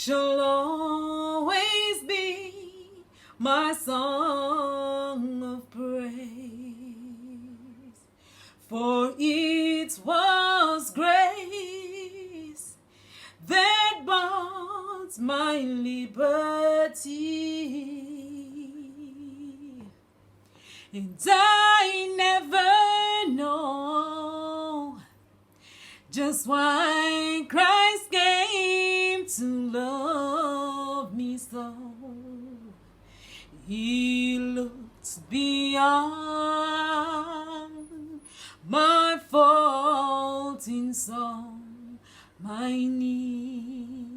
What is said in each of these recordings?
shall always be my song of praise. For it was grace that bought my liberty, and I never know just why Christ came to love me so. He looked beyond my fault and saw my needs,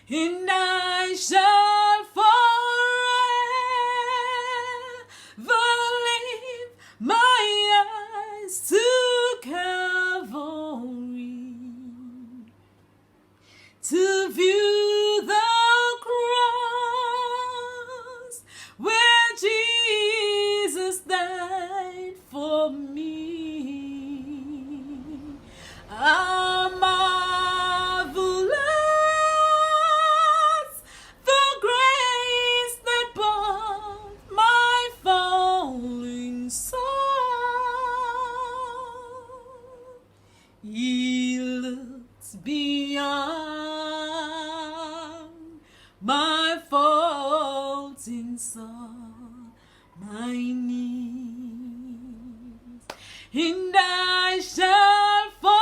and I shall forever lift my eyes to Calvary, to view the cross where Jesus died for me. Ah, marvelous the grace that bought my falling soul. He looked beyond my faults and saw my needs, and I shall forever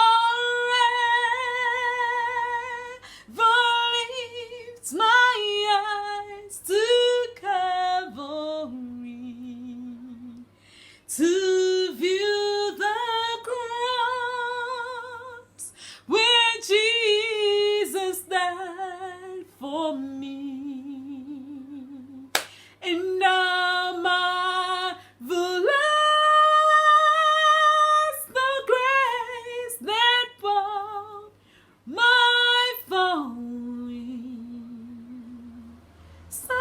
lift my eyes to Calvary, to view the cross where Jesus died for me. And now marvelous the grace that bought my falling soul.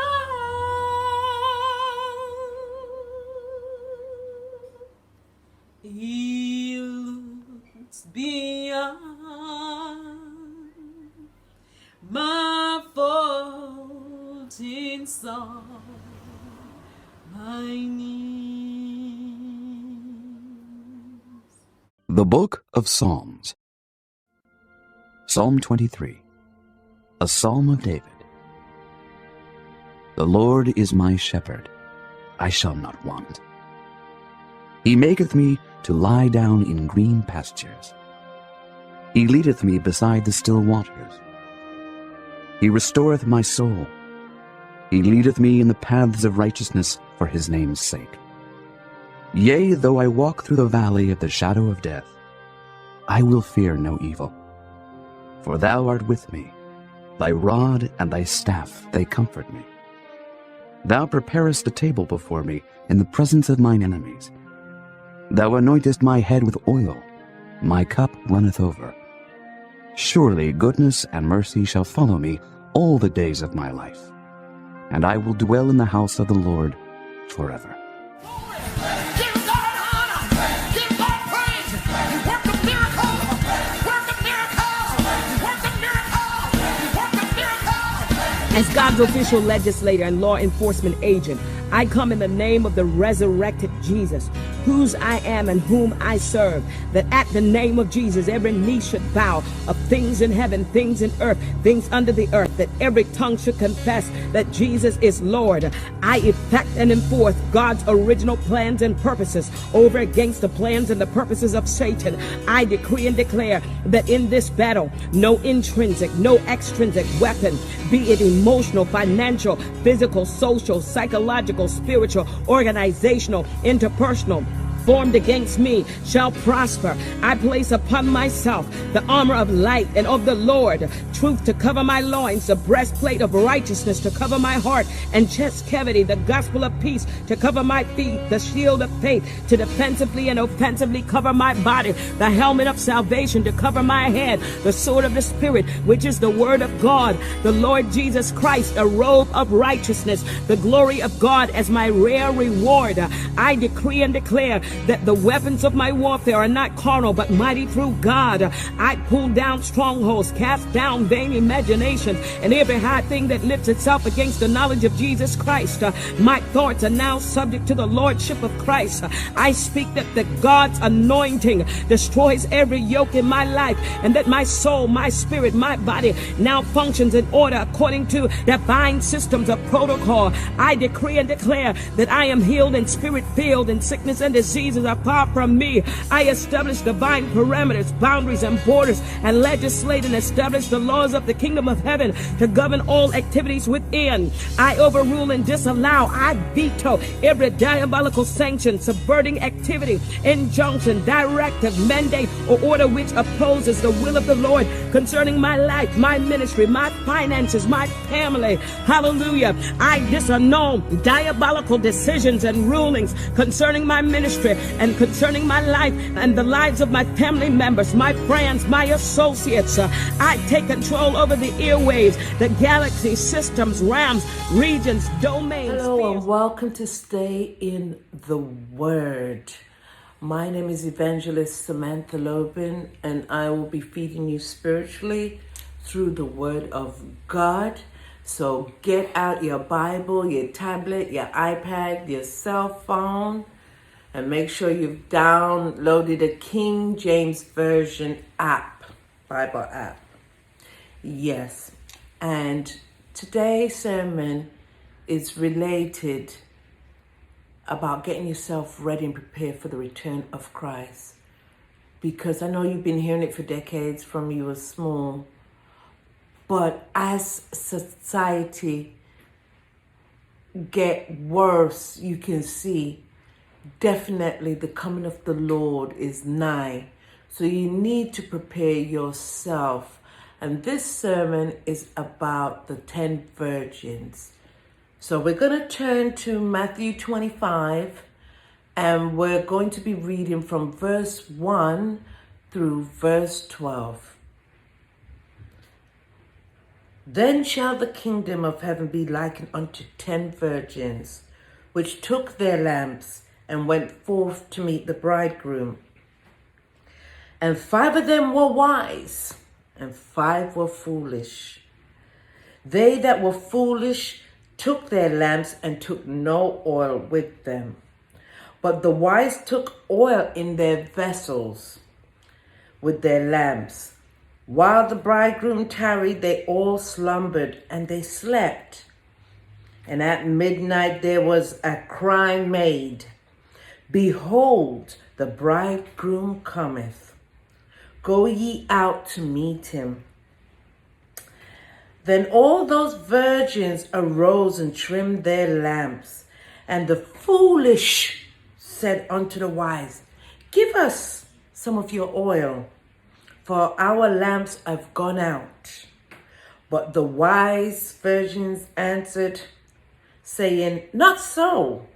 He looks beyond my fault and saw my needs. The Book of Psalms. Psalm 23, a psalm of David. The Lord is my shepherd, I shall not want. He maketh me to lie down in green pastures. He leadeth me beside the still waters. He restoreth my soul. He leadeth me in the paths of righteousness for his name's sake. Yea, though I walk through the valley of the shadow of death, I will fear no evil. For thou art with me, thy rod and thy staff, they comfort me. Thou preparest a table before me in the presence of mine enemies. Thou anointest my head with oil, my cup runneth over. Surely goodness and mercy shall follow me all the days of my life, and I will dwell in the house of the Lord forever. Give God honor. Give God praise. He worked a miracle. Worked a miracle. Worked a miracle. Worked a miracle. As God's official legislator and law enforcement agent, I come in the name of the resurrected Jesus, whose I am and whom I serve, that at the name of Jesus every knee should bow, of things in heaven, things in earth, things under the earth, that every tongue should confess that Jesus is Lord. I effect and enforce God's original plans and purposes over against the plans and the purposes of Satan. I decree and declare that in this battle, no intrinsic, no extrinsic weapon, be it emotional, financial, physical, social, psychological, spiritual, organizational, interpersonal, formed against me shall prosper. I place upon myself the armor of light and of the Lord, truth to cover my loins, the breastplate of righteousness to cover my heart and chest cavity, the gospel of peace to cover my feet, the shield of faith to defensively and offensively cover my body, the helmet of salvation to cover my head, the sword of the Spirit, which is the word of God, the Lord Jesus Christ, a robe of righteousness, the glory of God as my rare reward. I decree and declare that the weapons of my warfare are not carnal, but mighty through God. I pull down strongholds, cast down vain imaginations, and every high thing that lifts itself against the knowledge of Jesus Christ. My thoughts are now subject to the lordship of Christ. I speak that the God's anointing destroys every yoke in my life, and that my soul, my spirit, my body now functions in order according to divine systems of protocol. I decree and declare that I am healed and spirit filled, and sickness and diseases are far from me. I establish divine parameters, boundaries, and borders, and legislate and establish the laws of the kingdom of heaven to govern all activities within. I overrule and disallow. I veto every diabolical sanction, subverting activity, injunction, directive, mandate, or order which opposes the will of the Lord concerning my life, my ministry, my finances, my family. Hallelujah. I disannul diabolical decisions and rulings concerning my ministry and concerning my life and the lives of my family members, my friends, my associates. I take control over the airwaves, the galaxies, systems, realms, regions, domains. Hello spheres. and welcome to Stay in the Word. My name is Evangelist Samantha Lobin, and I will be feeding you spiritually through the Word of God. So get out your Bible, your tablet, your iPad, your cell phone, and make sure you've downloaded a King James Version app, Bible app. Yes, and today's sermon is related about getting yourself ready and prepared for the return of Christ. Because I know you've been hearing it for decades from you were small, but as society get worse, you can see definitely the coming of the Lord is nigh. So you need to prepare yourself. And this sermon is about the 10 virgins. So we're going to turn to Matthew 25, and we're going to be reading from verse 1 through verse 12. Then shall the kingdom of heaven be likened unto 10 virgins, which took their lamps and went forth to meet the bridegroom. And 5 of them were wise, and 5 were foolish. They that were foolish took their lamps and took no oil with them. But the wise took oil in their vessels with their lamps. While the bridegroom tarried, they all slumbered and they slept. And at midnight there was a cry made, Behold, the bridegroom cometh. Go ye out to meet him. Then all those virgins arose and trimmed their lamps. And the foolish said unto the wise, Give us some of your oil, for our lamps have gone out. But the wise virgins answered, saying, Not so,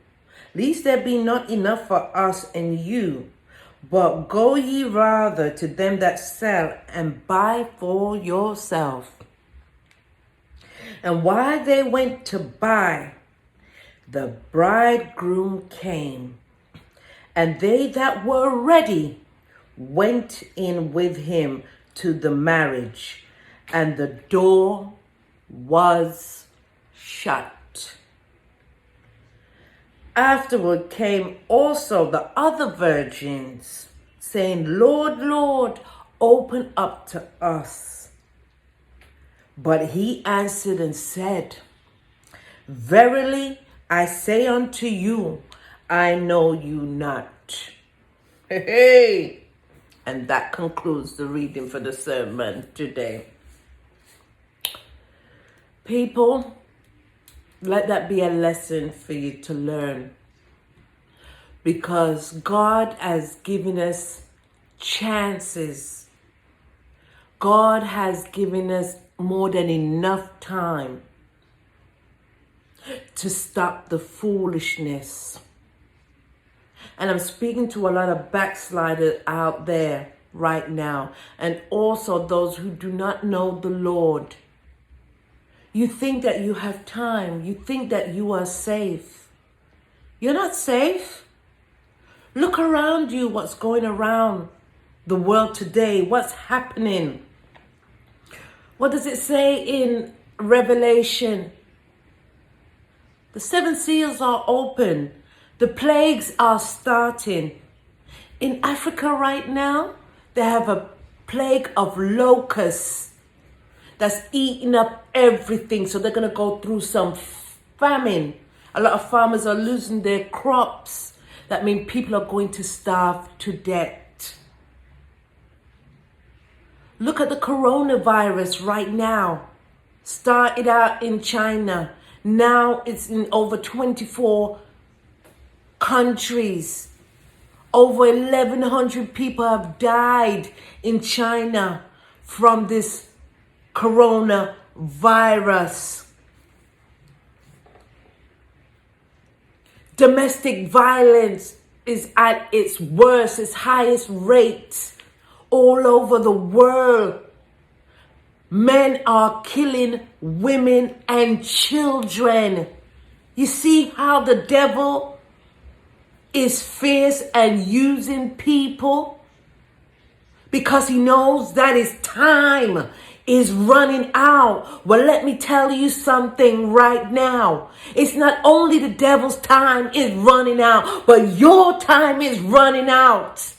lest there be not enough for us and you. But go ye rather to them that sell and buy for yourself. And while they went to buy, the bridegroom came, and they that were ready went in with him to the marriage, and the door was shut. Afterward came also the other virgins, saying, Lord, Lord, open up to us. But he answered and said, Verily I say unto you, I know you not. Hey! And that concludes the reading for the sermon today. People, let that be a lesson for you to learn. Because God has given us chances. God has given us more than enough time to stop the foolishness. And I'm speaking to a lot of backsliders out there right now, and also those who do not know the Lord. You think that you have time. You think that you are safe. You're not safe. Look around you, what's going around the world today, what's happening. What does it say in Revelation? The 7 seals are open. The plagues are starting. In Africa right now, they have a plague of locusts that's eating up everything. So they're going to go through some famine. A lot of farmers are losing their crops. That means people are going to starve to death. Look at the coronavirus right now. Started out in China. Now it's in over 24 countries. Over 1,100 people have died in China from this coronavirus. Domestic violence is at its worst, its highest rates all over the world. Men are killing women and children. You see how the devil is fierce and using people? Because he knows that his time is running out. Well, let me tell you something right now. It's not only the devil's time is running out, but your time is running out.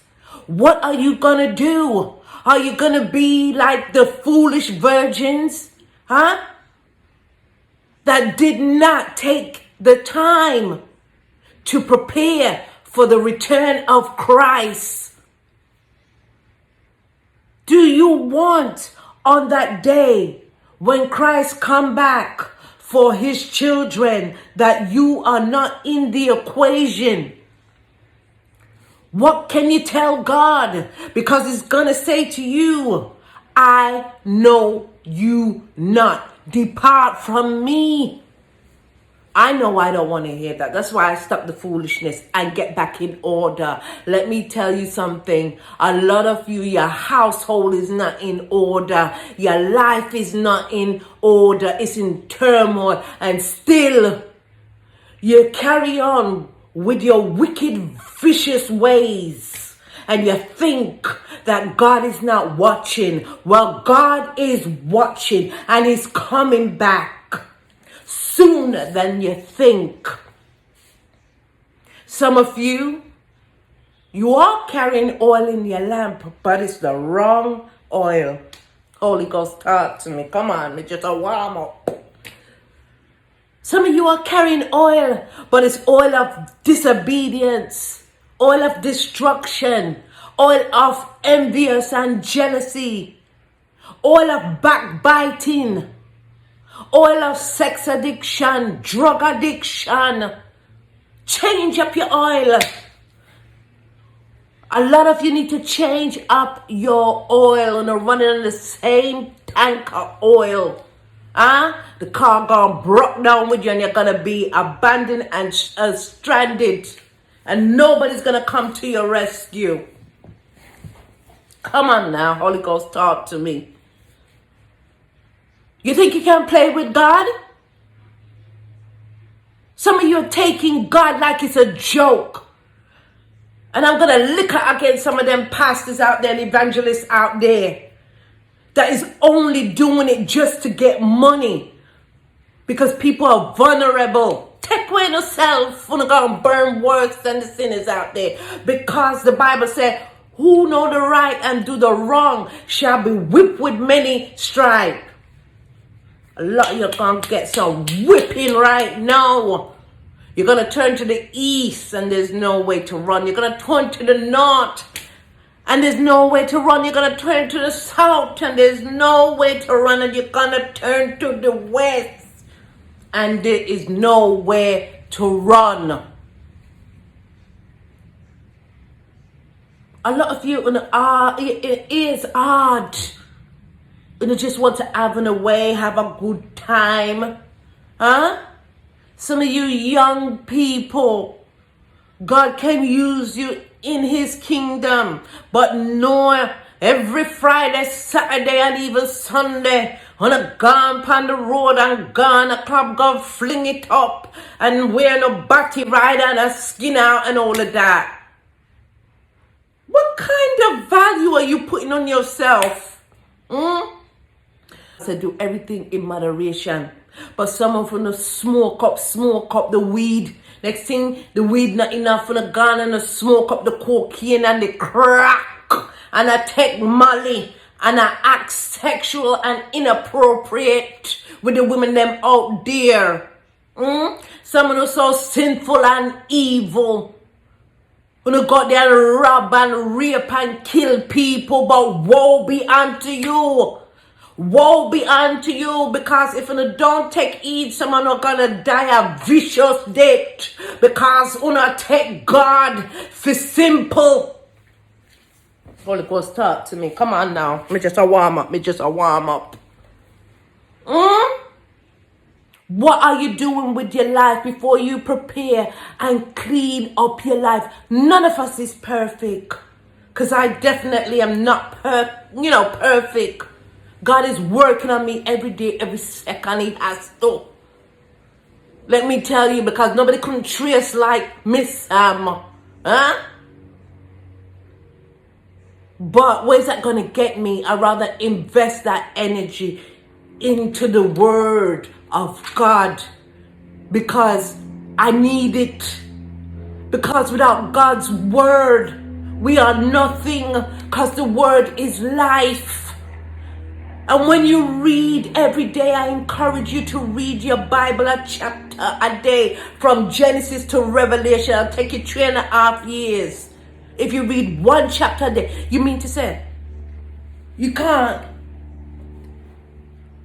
What are you gonna do? Are you gonna be like the foolish virgins, huh? That did not take the time to prepare for the return of Christ. Do you want on that day when Christ come back for his children that you are not in the equation? What can you tell God? Because he's going to say to you, I know you not. Depart from me. I know I don't want to hear that. That's why I stop the foolishness and get back in order. Let me tell you something. A lot of you, your household is not in order. Your life is not in order. It's in turmoil. And still, you carry on with your wicked, vicious ways. And you think that God is not watching. Well, God is watching and he's coming back sooner than you think. Some of you, you are carrying oil in your lamp, but it's the wrong oil. Holy Ghost, talk to me. Come on, it's just a warm up. Some of you are carrying oil, but it's oil of disobedience, oil of destruction, oil of envious and jealousy, oil of backbiting, oil of sex addiction, drug addiction. Change up your oil. A lot of you need to change up your oil and are running on the same tank of oil. The car gone broke down with you and you're going to be abandoned and stranded. And nobody's going to come to your rescue. Come on now, Holy Ghost, talk to me. You think you can play with God? Some of you are taking God like it's a joke. And I'm going to liquor against some of them pastors out there and evangelists out there that is only doing it just to get money. Because people are vulnerable. Take away yourself when you're going to burn worse than the sinners out there. Because the Bible said, who know the right and do the wrong shall be whipped with many stripes. A lot of you are going to get some whipping right now. You're going to turn to the east and there's no way to run. You're going to turn to the north and there's no way to run. You're going to turn to the south and there's no way to run. And you're going to turn to the west and there is nowhere to run. A lot of you, it is hard. You just want to have an away, have a good time. Some of you young people, God can use you in his kingdom. But no, every Friday, Saturday, and even Sunday, when I gone on the road and gone a club, go fling it up and wear no body rider and a skin out and all of that. What kind of value are you putting on yourself? I said do everything in moderation. But some of them smoke up the weed. Next thing, the weed not enough for the gun and the smoke up the cocaine and the crack. And I take Molly and I act sexual and inappropriate with the women them out there. Some of them so sinful and evil. When you got there and rob and rape and kill people, but woe be unto you. Woe be unto you, because if you don't take heed, someone are gonna die a vicious death, because you not take God for simple. Holy Ghost, talk to me. Come on now. Me just a warm up. What are you doing with your life before you prepare and clean up your life? None of us is perfect. Because I definitely am not perfect. God is working on me every day, every second. He has to. Let me tell you, because nobody can trace like Miss But where's that going to get me? I'd rather invest that energy into the word of God, because I need it. Because without God's word, we are nothing, because the word is life. And when you read every day, I encourage you to read your Bible a chapter a day, from Genesis to Revelation. It'll take you 3.5 years. If you read one chapter a day, you mean to say you can't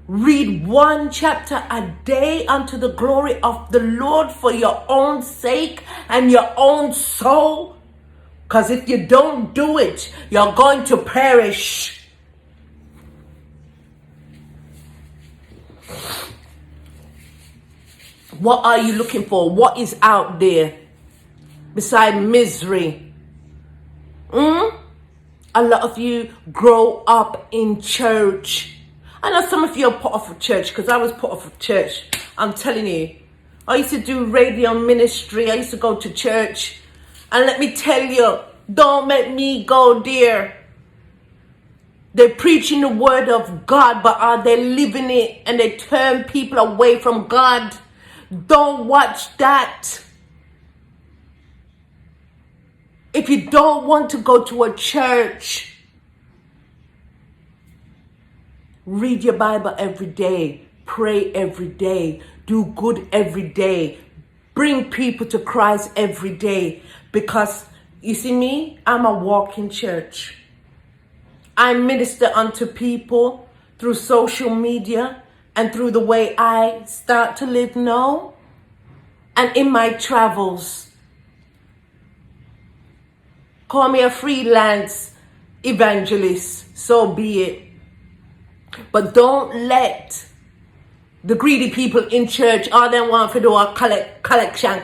read one chapter a day unto the glory of the Lord for your own sake and your own soul? Because if you don't do it, you're going to perish. What are you looking for? What is out there beside misery? A lot of you grow up in church. I know some of you are put off of church, because I was put off of church. I'm telling you. I used to do radio ministry. I used to go to church. And let me tell you, don't make me go there. They're preaching the word of God, but are they living it? And they turn people away from God. Don't watch that. If you don't want to go to a church, read your Bible every day. Pray every day. Do good every day. Bring people to Christ every day. Because, you see me, I'm a walking church. I minister unto people through social media and through the way I start to live now and in my travels. Call me a freelance evangelist, so be it. But don't let the greedy people in church, all they want to do a collection.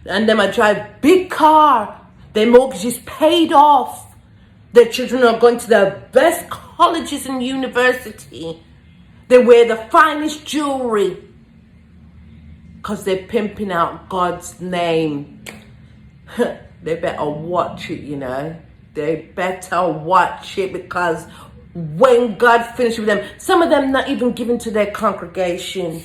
And them a drive big car. Their mortgage is paid off. Their children are going to the best colleges and university. They wear the finest jewelry. Because they're pimping out God's name. They better watch it, you know. They better watch it, because when God finishes with them, some of them not even given to their congregation.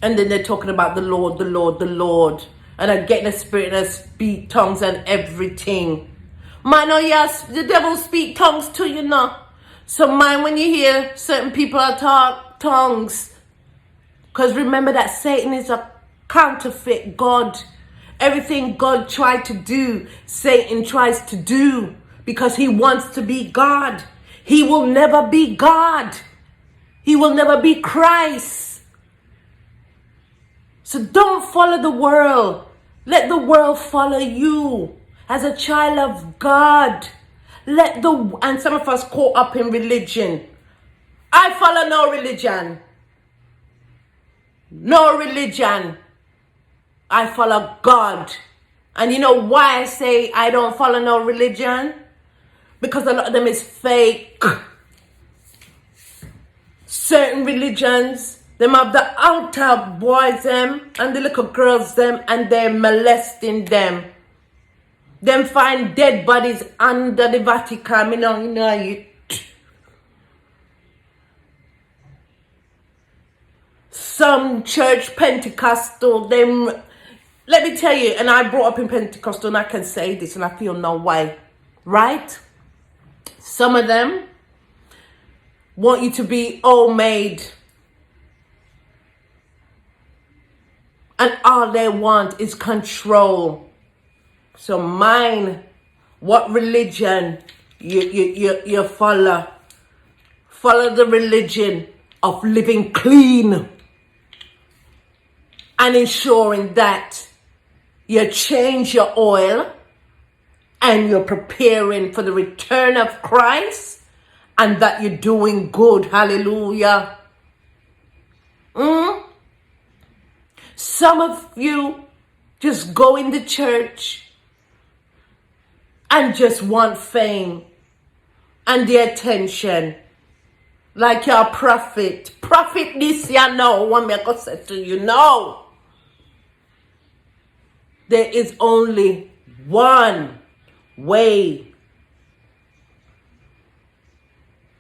And then they're talking about the Lord, the Lord, the Lord. And I get in the spirit and I speak tongues and everything. Man, oh yes, the devil speak tongues too, you know. So mind when you hear certain people talk tongues. Because remember that Satan is a counterfeit God. Everything God tried to do, Satan tries to do, because he wants to be God. He will never be God. He will never be Christ. So don't follow the world. Let the world follow you as a child of God. And some of us caught up in religion. I follow no religion. No religion. I follow God. And you know why I say I don't follow no religion? Because a lot of them is fake. Certain religions Them have the altar boys them and the little girls them, and they're molesting them. Them find dead bodies under the Vatican. Some church Pentecostal, them, let me tell you, and I brought up in Pentecostal and I can say this and I feel no way, right? Some of them want you to be all made. And all they want is control. So mind what religion you follow. Follow the religion of living clean. And ensuring that you change your oil and you're preparing for the return of Christ and that you're doing good. Hallelujah. Some of you just go in the church and just want fame and the attention. Like you're a prophet. Prophet this year, no. One may go say to you, no. There is only one way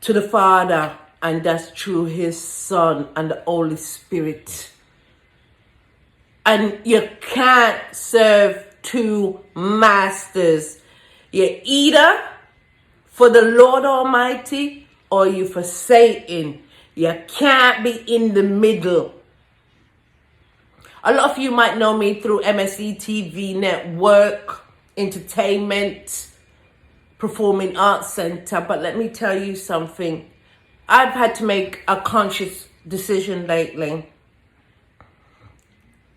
to the Father, and that's through His Son and the Holy Spirit. And you can't serve two masters. You're either for the Lord Almighty or you for Satan. You can't be in the middle. A lot of you might know me through MSE TV Network, Entertainment, Performing Arts Center. But let me tell you something. I've had to make a conscious decision lately.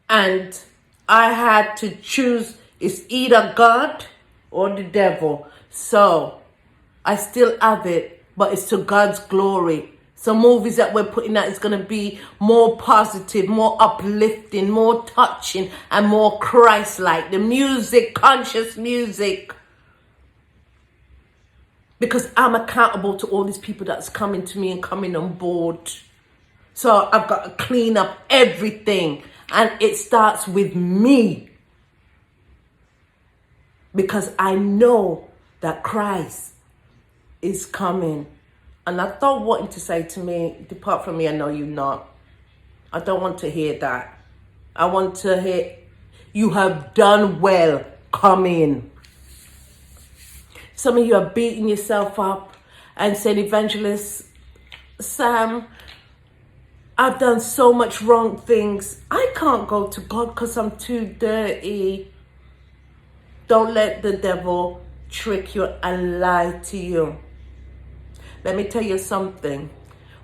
And I had to choose, it's either God or the devil. So I still have it, but it's to God's glory. Some movies that we're putting out is going to be more positive, more uplifting, more touching, and more Christ-like. The music, conscious music. Because I'm accountable to all these people that's coming to me and coming on board. So I've got to clean up everything. And it starts with me. Because I know that Christ is coming. And I thought wanting to say to me, depart from me, I know you not. I don't want to hear that. I want to hear, you have done well, come in. Some of you are beating yourself up and saying, Evangelist Sam, I've done so much wrong things. I can't go to God because I'm too dirty. Don't let the devil trick you and lie to you. Let me tell you something.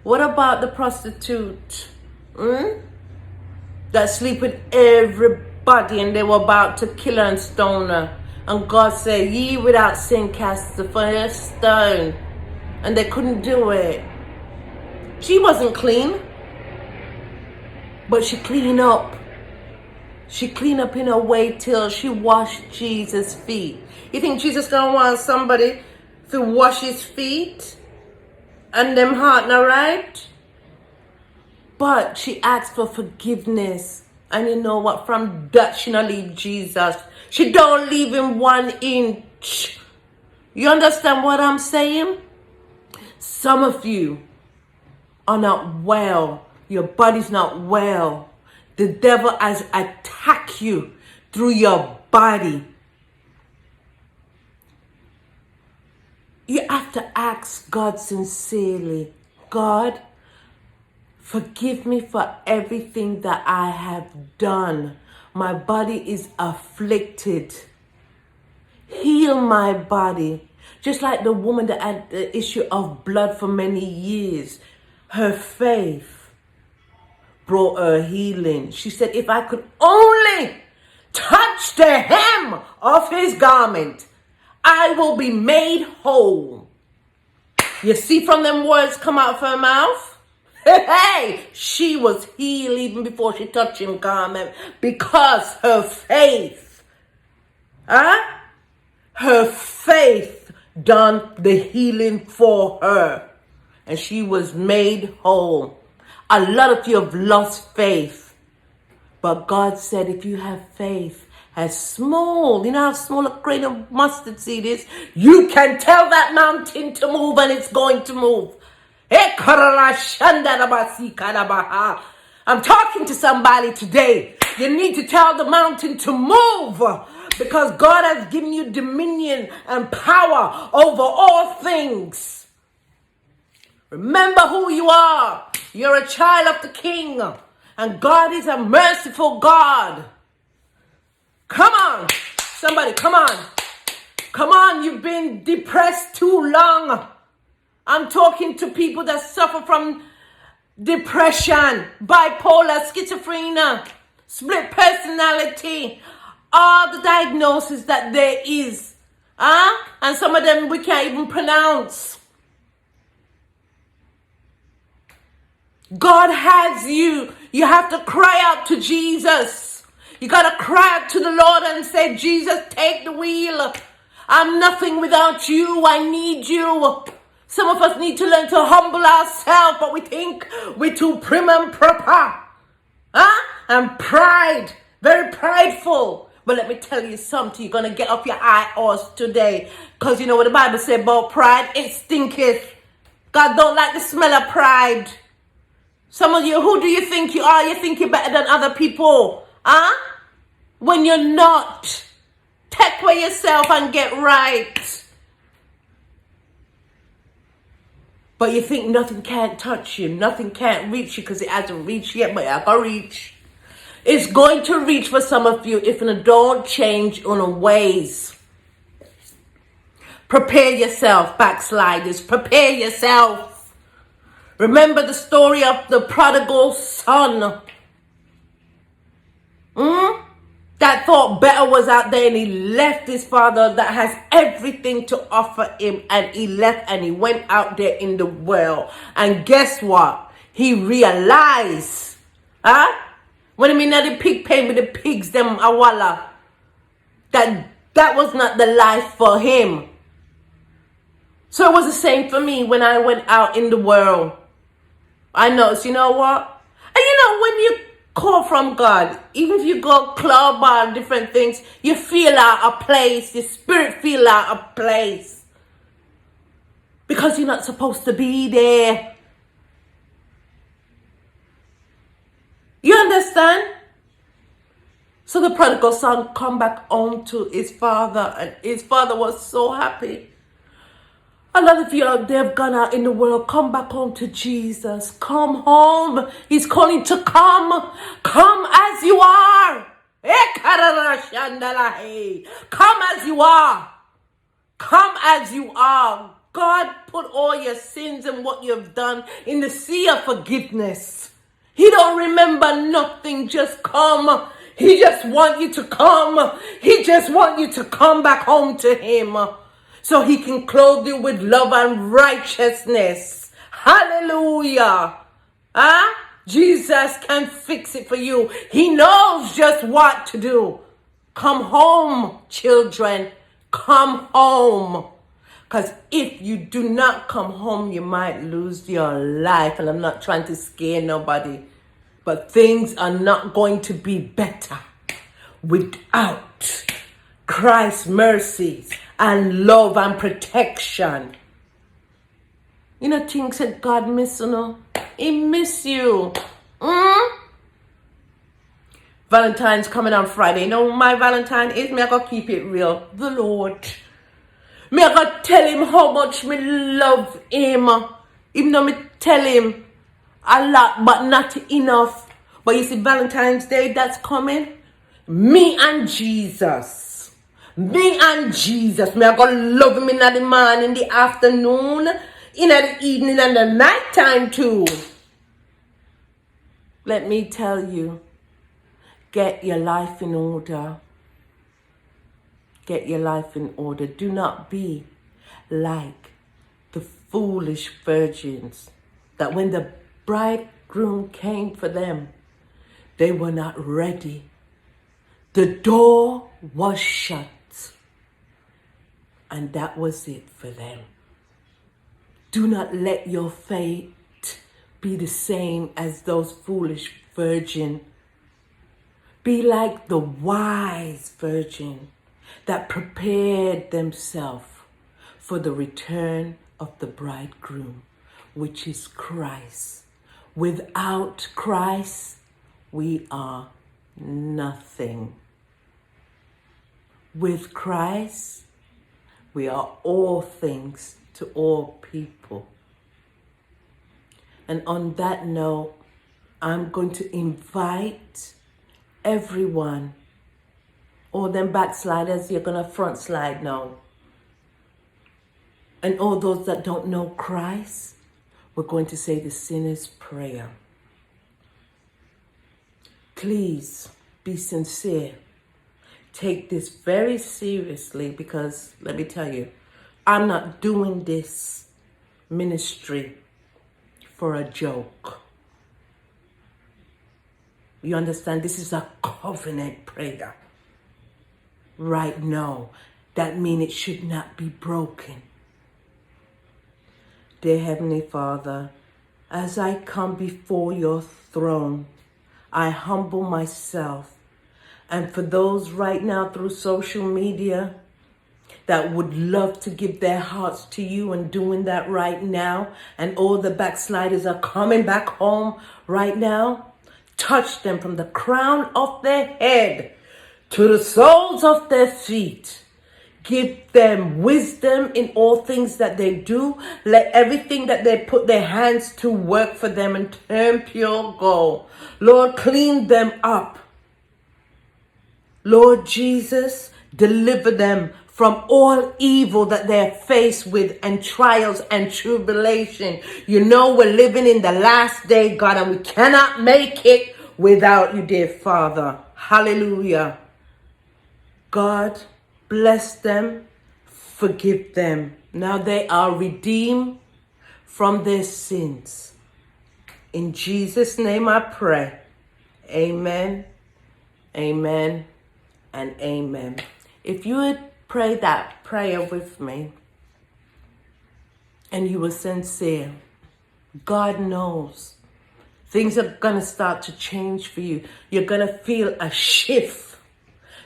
What about the prostitute? That sleep with everybody and they were about to kill her and stone her. And God said, ye without sin cast the first stone. And they couldn't do it. She wasn't clean. But she cleaned up. She cleaned up in her way till she washed Jesus' feet. You think Jesus gonna want somebody to wash his feet? And them heart not right? But she asked for forgiveness. And you know what? From that she not leave Jesus. She don't leave him 1 inch. You understand what I'm saying? Some of you are not well. Your body's not well. The devil has attacked you through your body. You have to ask God sincerely, God, forgive me for everything that I have done. My body is afflicted. Heal my body. Just like the woman that had the issue of blood for many years. Her faith brought her healing. She said, if I could only touch the hem of his garment, I will be made whole. You see from them words come out of her mouth? Hey, she was healed even before she touched him garment because her faith, her faith done the healing for her. And she was made whole. A lot of you have lost faith. But God said, if you have faith as small, you know how small a grain of mustard seed is? You can tell that mountain to move and it's going to move. I'm talking to somebody today. You need to tell the mountain to move because God has given you dominion and power over all things. Remember who you are. You're a child of the King. And God is a merciful God. Come on. Somebody, come on. Come on, you've been depressed too long. I'm talking to people that suffer from depression, bipolar, schizophrenia, split personality, all the diagnoses that there is. And some of them we can't even pronounce. God has you. You have to cry out to Jesus. You got to cry out to the Lord and say, Jesus, take the wheel. I'm nothing without you. I need you. Some of us need to learn to humble ourselves, but we think we're too prim and proper. And pride, very prideful. But let me tell you something. You're going to get off your high horse today. Because you know what the Bible says about pride? It stinketh. God don't like the smell of pride. Some of you, who do you think you are? You think you're better than other people. When you're not. Take away yourself and get right. But you think nothing can't touch you. Nothing can't reach you because it hasn't reached yet, but it can reach. It's going to reach for some of you if you don't change on ways. Prepare yourself, backsliders. Prepare yourself. Remember the story of the prodigal son. That thought better was out there and he left his father that has everything to offer him, and he left and he went out there in the world. And guess what? He realized, when I mean that the pig pen with the pigs, them awala, that was not the life for him. So it was the same for me when I went out in the world. I noticed, you know what? And you know, when you call from God, even if you go club or different things, you feel out of place. Your spirit feel out of place. Because you're not supposed to be there. You understand? So the prodigal son come back home to his father, and his father was so happy. A lot of you out there have gone out in the world. Come back home to Jesus. Come home. He's calling to come. Come as you are. Come as you are. Come as you are. God put all your sins and what you've done in the sea of forgiveness. He don't remember nothing. Just come. He just want you to come. He just want you to come back home to him. So he can clothe you with love and righteousness. Hallelujah. Jesus can fix it for you. He knows just what to do. Come home, children. Come home. Because if you do not come home, you might lose your life. And I'm not trying to scare nobody. But things are not going to be better without Christ's mercies and love and protection. You know, things that God miss, you know. He miss you. Valentine's coming on Friday. You know my Valentine is? Me I gotta keep it real. The Lord. Me I gotta tell him how much me love him. Even though me tell him a lot, but not enough. But you see, Valentine's Day, that's coming. Me and Jesus. Me and Jesus. Me I gonna love him in the morning, in the afternoon, in the evening, and the night time too. Let me tell you, get your life in order. Get your life in order. Do not be like the foolish virgins that when the bridegroom came for them, they were not ready. The door was shut. And that was it for them. Do not let your fate be the same as those foolish virgins. Be like the wise virgin that prepared themselves for the return of the bridegroom, which is Christ. Without Christ, we are nothing. With Christ, we are all things to all people. And on that note, I'm going to invite everyone, all them backsliders, you're going to front slide now. And all those that don't know Christ, we're going to say the sinner's prayer. Please be sincere. Take this very seriously, because let me tell you, I'm not doing this ministry for a joke. You understand? This is a covenant prayer. Right now, that means it should not be broken. Dear Heavenly Father, as I come before your throne, I humble myself. And for those right now through social media that would love to give their hearts to you and doing that right now, and all the backsliders are coming back home right now, touch them from the crown of their head to the soles of their feet. Give them wisdom in all things that they do. Let everything that they put their hands to work for them and turn pure gold. Lord, clean them up. Lord Jesus, deliver them from all evil that they're faced with, and trials and tribulation. You know we're living in the last day, God, and we cannot make it without you, dear Father. Hallelujah. God, bless them, forgive them. Now they are redeemed from their sins. In Jesus' name I pray. Amen, amen, and amen. If you would pray that prayer with me and you were sincere, God knows things are going to start to change for you. You're going to feel a shift,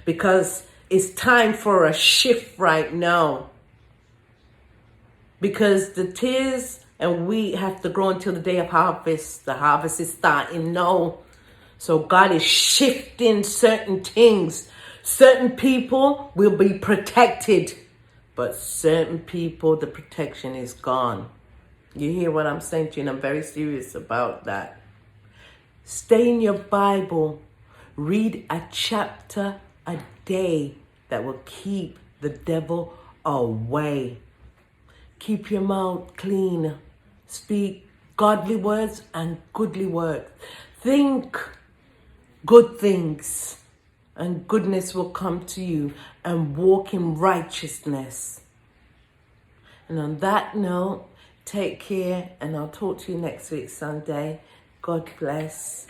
because it's time for a shift right now. Because the tears and we have to grow until the day of harvest. The harvest is starting now. So God is shifting certain things. Certain people will be protected, but certain people, the protection is gone. You hear what I'm saying to you? And I'm very serious about that. Stay in your Bible. Read a chapter a day that will keep the devil away. Keep your mouth clean. Speak godly words and goodly words. Think good things, and goodness will come to you, and walk in righteousness. And on that note, take care, and I'll talk to you next week, Sunday. God bless.